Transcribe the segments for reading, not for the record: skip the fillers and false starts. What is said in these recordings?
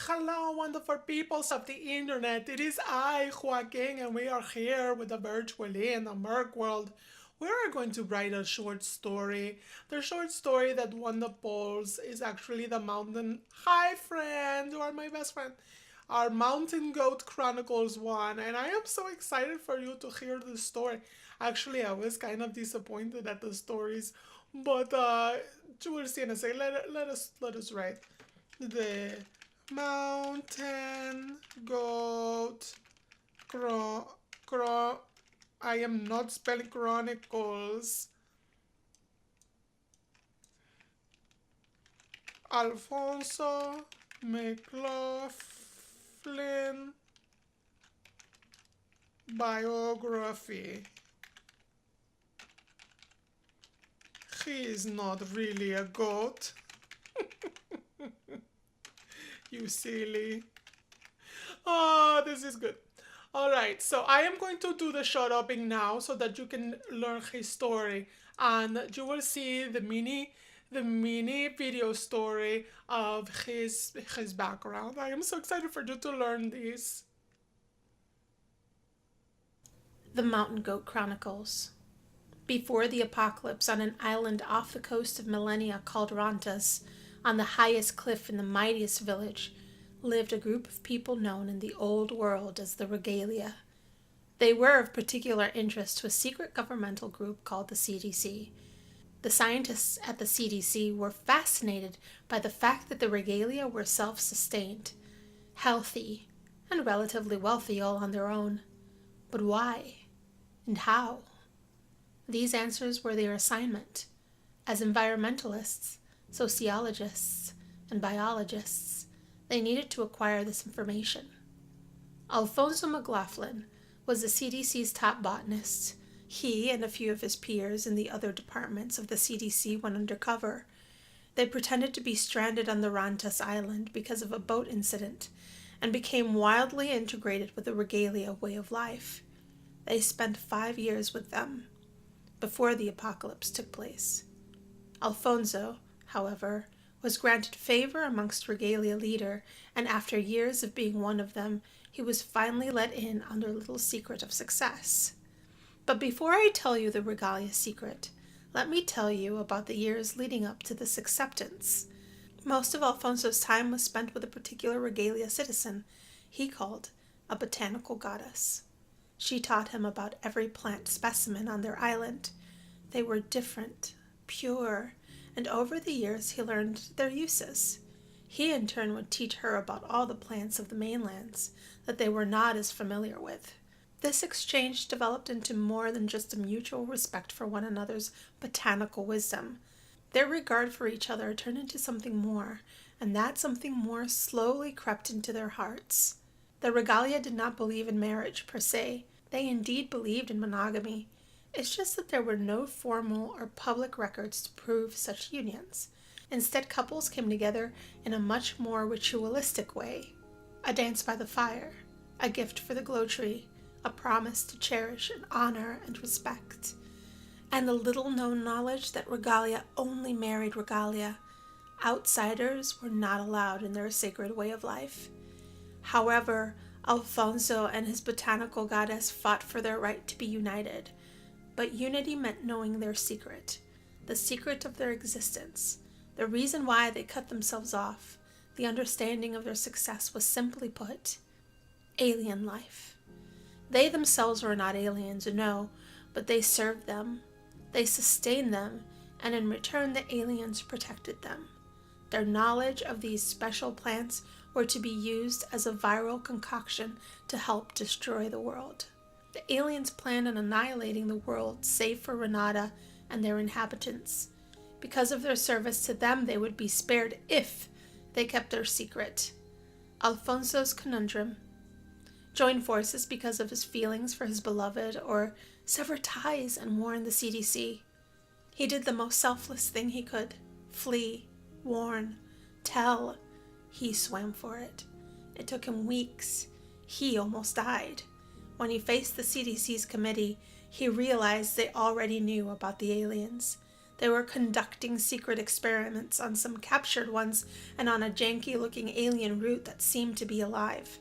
Hello, wonderful peoples of the internet. It is I, Joaquin, and we are here with the Virtualee in the Merc world. We are going to write a short story. The short story that won the polls is actually the mountain. Hi, friend. You are my best friend. Our Mountain Goat Chronicles won, and I am so excited for you to hear the story. Actually, I was kind of disappointed at the stories, but you will see in a second. Let us write the Mountain Goat Cro- Cro- I am not spelling Chronicles. Alfonso McLaughlin biography. He is not really a goat. You silly. Oh, this is good. All right, so I am going to do the shut upping now so that you can learn his story, and you will see the mini video story of his background. I am so excited for you to learn this. The Mountain Goat Chronicles. Before the apocalypse, on an island off the coast of Millennia called Rontas, on the highest cliff in the mightiest village, lived a group of people known in the old world as the Regalia. They were of particular interest to a secret governmental group called the CDC. The scientists at the CDC were fascinated by the fact that the Regalia were self-sustained, healthy, and relatively wealthy all on their own. But why? And how? These answers were their assignment. As environmentalists, sociologists, and biologists, they needed to acquire this information. Alfonso McLaughlin was the CDC's top botanist. He and a few of his peers in the other departments of the CDC went undercover. They pretended to be stranded on the Rantas Island because of a boat incident and became wildly integrated with the Regalia way of life. They spent 5 years with them before the apocalypse took place. Alfonso, however, was granted favor amongst Regalia leader, and after years of being one of them, he was finally let in on their little secret of success. But before I tell you the Regalia secret, let me tell you about the years leading up to this acceptance. Most of Alfonso's time was spent with a particular Regalia citizen he called a botanical goddess. She taught him about every plant specimen on their island. They were different, pure, and over the years he learned their uses. He in turn would teach her about all the plants of the mainlands that they were not as familiar with. This exchange developed into more than just a mutual respect for one another's botanical wisdom. Their regard for each other turned into something more, and that something more slowly crept into their hearts. The Regalia did not believe in marriage per se. They indeed believed in monogamy. It's just that there were no formal or public records to prove such unions. Instead, couples came together in a much more ritualistic way. A dance by the fire, a gift for the glow tree, a promise to cherish and honor and respect, and the little-known knowledge that Regalia only married Regalia. Outsiders were not allowed in their sacred way of life. However, Alfonso and his botanical goddess fought for their right to be united, but unity meant knowing their secret, the secret of their existence, the reason why they cut themselves off. The understanding of their success was simply put, alien life. They themselves were not aliens, no, but they served them. They sustained them, and in return the aliens protected them. Their knowledge of these special plants were to be used as a viral concoction to help destroy the world. The aliens planned on annihilating the world save for Renata and their inhabitants. Because of their service to them, they would be spared if they kept their secret. Alfonso's conundrum: join forces because of his feelings for his beloved, or sever ties and warn the CDC. He did the most selfless thing he could: flee, warn, tell. He swam for it. It took him weeks. He almost died. When he faced the CDC's committee, he realized they already knew about the aliens. They were conducting secret experiments on some captured ones and on a janky-looking alien root that seemed to be alive.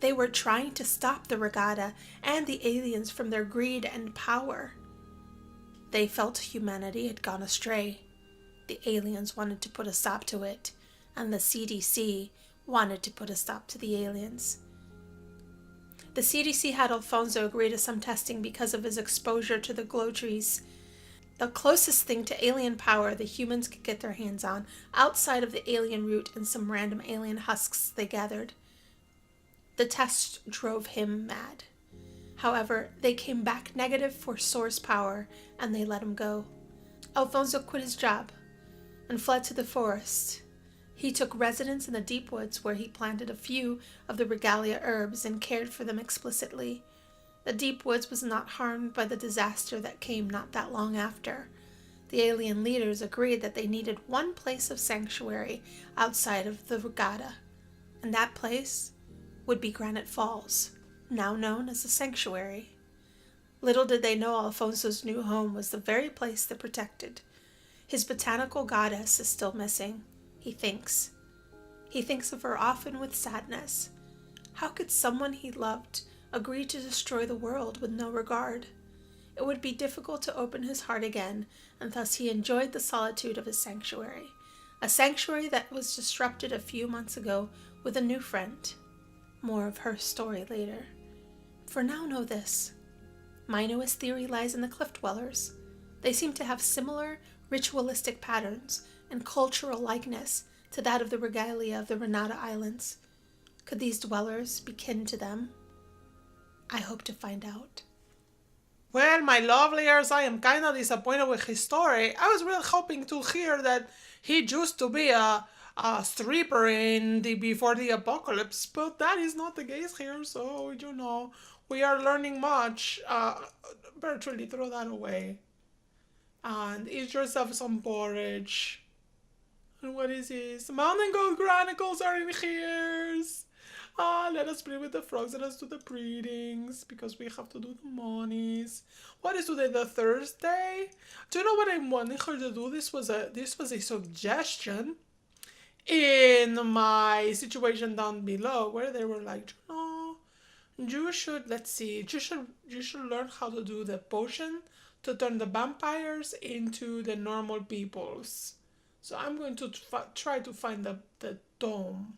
They were trying to stop the Regatta and the aliens from their greed and power. They felt humanity had gone astray. The aliens wanted to put a stop to it, and the CDC wanted to put a stop to the aliens. The CDC had Alfonso agree to some testing because of his exposure to the glow trees, the closest thing to alien power the humans could get their hands on, outside of the alien root and some random alien husks they gathered. The test drove him mad. However, they came back negative for source power, and they let him go. Alfonso quit his job and fled to the forest. He took residence in the deep woods where he planted a few of the regalia herbs and cared for them explicitly. The deep woods was not harmed by the disaster that came not that long after. The alien leaders agreed that they needed one place of sanctuary outside of the Regatta, and that place would be Granite Falls, now known as the Sanctuary. Little did they know Alfonso's new home was the very place they protected. His botanical goddess is still missing, he thinks. He thinks of her often with sadness. How could someone he loved agree to destroy the world with no regard? It would be difficult to open his heart again, and thus he enjoyed the solitude of his sanctuary, a sanctuary that was disrupted a few months ago with a new friend. More of her story later. For now, know this. My newest theory lies in the cliff dwellers. They seem to have similar ritualistic patterns and cultural likeness to that of the regalia of the Renata Islands. Could these dwellers be kin to them? I hope to find out. Well, my loveliers, I am kind of disappointed with his story. I was really hoping to hear that he used to be a stripper in the Before the Apocalypse, but that is not the case here, so, we are learning much. Virtually throw that away. And eat yourself some porridge. And what is this? Mountain Goat Chronicles are in here. Let us play with the frogs. Let us do the breedings because we have to do the monies. What is today? The Thursday? Do you know what I'm wanting her to do? This was a suggestion in my situation down below where they were like, you should learn how to do the potion to turn the vampires into the normal peoples. So I'm going to try to find the dome.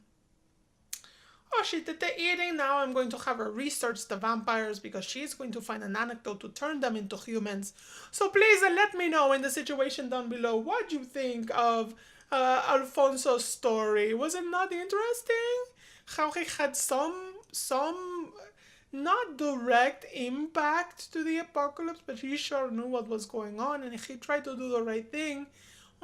Oh, she did the eating. Now I'm going to have her research the vampires because she's going to find an anecdote to turn them into humans. So please let me know in the situation down below what you think of Alfonso's story. Was it not interesting? How he had some not direct impact to the apocalypse, but he sure knew what was going on and he tried to do the right thing.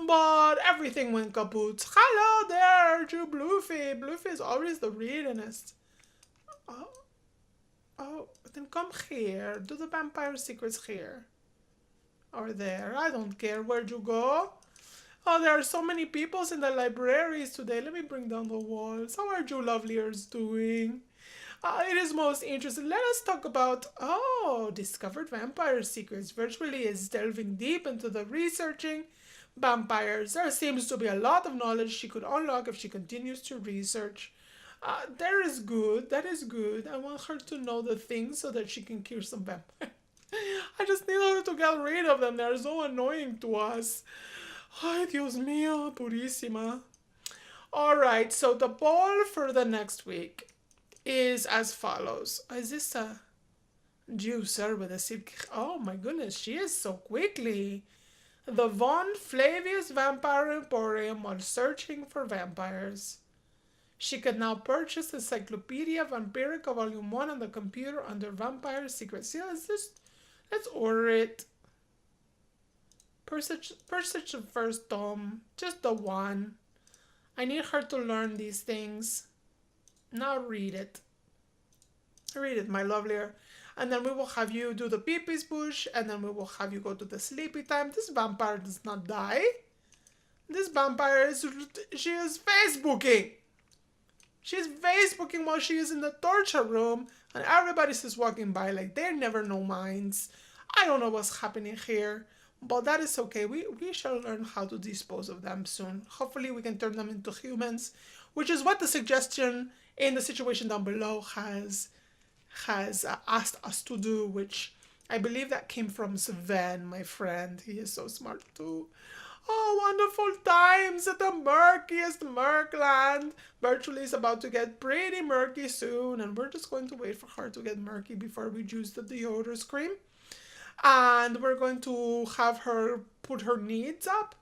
But everything went kaput. Hello there, to Bluefy. Bluefy is always the readinest. Oh, then come here. Do the vampire secrets here. Or there. I don't care. Where'd you go? Oh, there are so many peoples in the libraries today. Let me bring down the walls. How are you loveliers doing? It is most interesting. Let us talk about, discovered vampire secrets. Virtualee is delving deep into the researching vampires. There seems to be a lot of knowledge she could unlock if she continues to research. That is good. I want her to know the things so that she can cure some vampires. I just need her to get rid of them. They're so annoying to us. Ay, Dios mío, purísima. Alright, so the ball for the next week is as follows. Is this a juicer with a sip? Oh my goodness, she is so quickly. The Von Flavius Vampire Emporium while searching for vampires. She can now purchase Encyclopedia Vampirica Volume 1 on the computer under Vampire Secrets. Yeah, let's order it. Purchase the first tome. Just the one. I need her to learn these things. Now read it. Read it, my lovelier. And then we will have you do the Peepee's Bush, and then we will have you go to the sleepy time. This vampire does not die. This vampire she is Facebooking. She's Facebooking while she is in the torture room, and everybody's just walking by like they never know minds. I don't know what's happening here. But that is okay. We shall learn how to dispose of them soon. Hopefully, we can turn them into humans, which is what the suggestion in the situation down below has asked us to do, which I believe that came from Sven, my friend. He is so smart too. Oh, wonderful times at the murkiest Murkland. Virtually is about to get pretty murky soon, and we're just going to wait for her to get murky before we use the deodorant cream. And we're going to have her put her needs up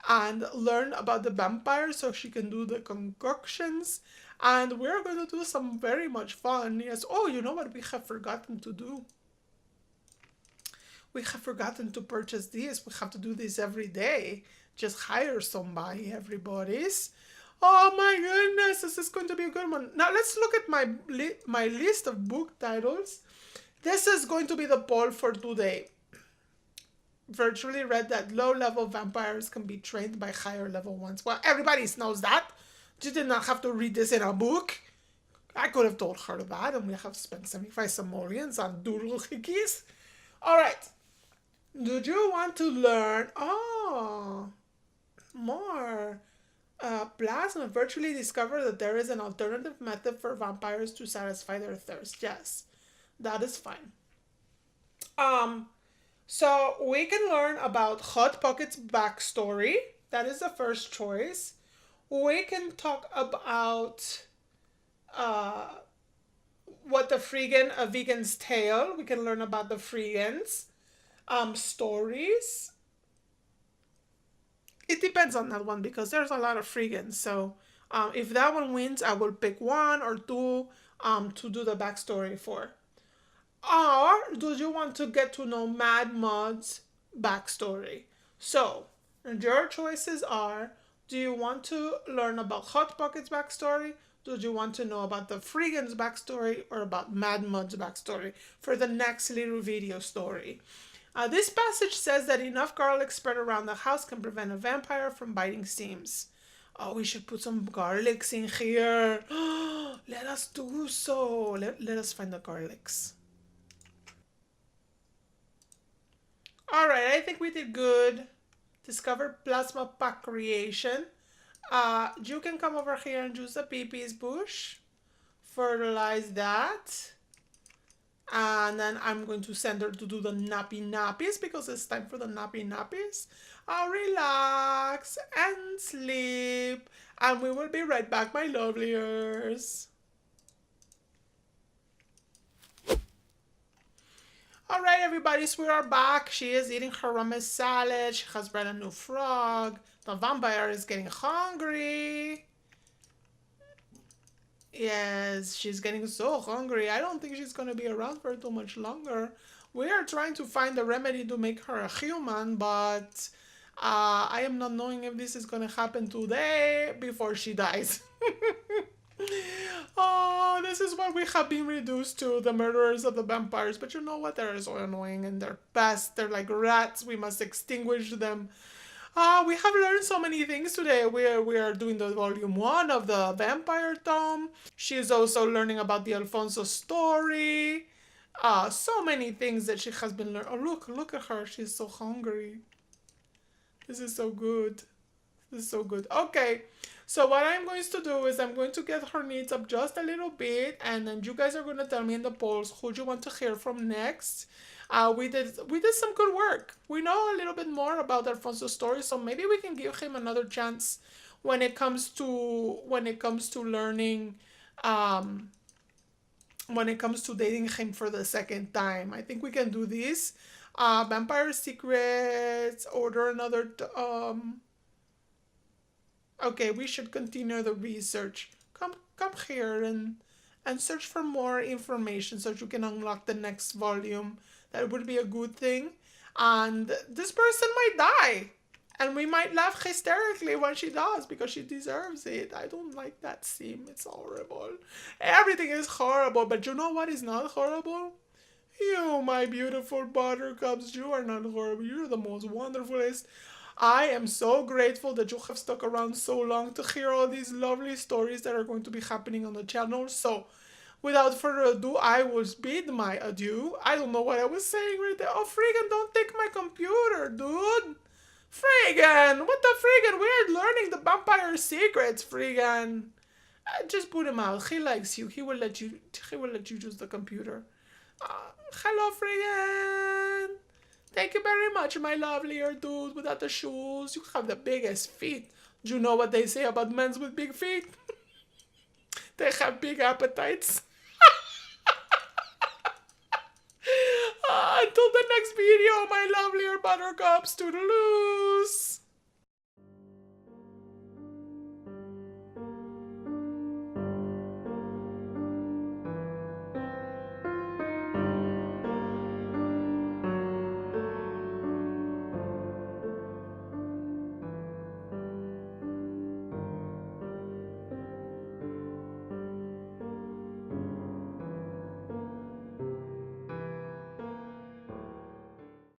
and learn about the vampire so she can do the concoctions. And we're going to do some very much fun. Yes. Oh, you know what we have forgotten to do? We have forgotten to purchase these. We have to do this every day. Just hire somebody, everybody's. Oh my goodness, this is going to be a good one. Now let's look at my list of book titles. This is going to be the poll for today. Virtually read that low-level vampires can be trained by higher-level ones. Well, everybody knows that. You did not have to read this in a book. I could have told her that, and we have spent 75 simoleons on doodle hickeys. All right. Do you want to learn? Oh, more. Plasma virtually discovered that there is an alternative method for vampires to satisfy their thirst. Yes, that is fine. So we can learn about Hot Pocket's backstory. That is the first choice. We can talk about what the Freegan, a vegan's tale. We can learn about the Freegans. Stories. It depends on that one because there's a lot of Freegans. So if that one wins, I will pick one or two to do the backstory for. Or do you want to get to know Mad Mud's backstory? So your choices are: do you want to learn about Hot Pocket's backstory? Do you want to know about the Freegan's backstory or about Mad Mud's backstory for the next little video story? This passage says that enough garlic spread around the house can prevent a vampire from biting seams. Oh, we should put some garlics in here. Let us do so. Let us find the garlics. All right, I think we did good. Discover plasma pack creation. You can come over here and use the peepees bush. Fertilize that. And then I'm going to send her to do the nappy nappies because it's time for the nappy nappies. Relax and sleep. And we will be right back, my loveliers. Alright, everybody, so we are back. She is eating her ramen salad. She has bred a new frog. The vampire is getting hungry. Yes, she's getting so hungry. I don't think she's going to be around for too much longer. We are trying to find a remedy to make her a human, but I am not knowing if this is going to happen today before she dies. Oh, this is what we have been reduced to, the murderers of the vampires. But you know what? They're so annoying and they're pests. They're like rats. We must extinguish them. We have learned so many things today. We are doing the volume 1 of the Vampire Tome. She is also learning about the Alfonso story. So many things that she has been learning. Oh, look at her. She's so hungry. This is so good. This is so good. Okay. So what I'm going to do is I'm going to get her needs up just a little bit, and then you guys are going to tell me in the polls who you want to hear from next. We did some good work. We know a little bit more about Alfonso's story, so maybe we can give him another chance when it comes to learning, when it comes to dating him for the second time. I think we can do this. Vampire Secrets, order another. Okay, we should continue the research. Come here and search for more information so you can unlock the next volume. That would be a good thing. And this person might die. And we might laugh hysterically when she does because she deserves it. I don't like that scene. It's horrible. Everything is horrible. But you know what is not horrible? You, my beautiful buttercups. You are not horrible. You're the most wonderfulest. I am so grateful that you have stuck around so long to hear all these lovely stories that are going to be happening on the channel. So Without further ado, I will bid my adieu. I don't know what I was saying right there. Oh, friggin', don't take my computer, dude. Friggin', what the friggin'? We're learning the vampire secrets, friggin'. Just put him out. He likes you. He will let you. He will let you use the computer. Hello, friggin'. Thank you very much, my lovelier dude without the shoes. You have the biggest feet. Do you know what they say about men with big feet? They have big appetites. Until the next video, my lovelier buttercups. Toodaloo.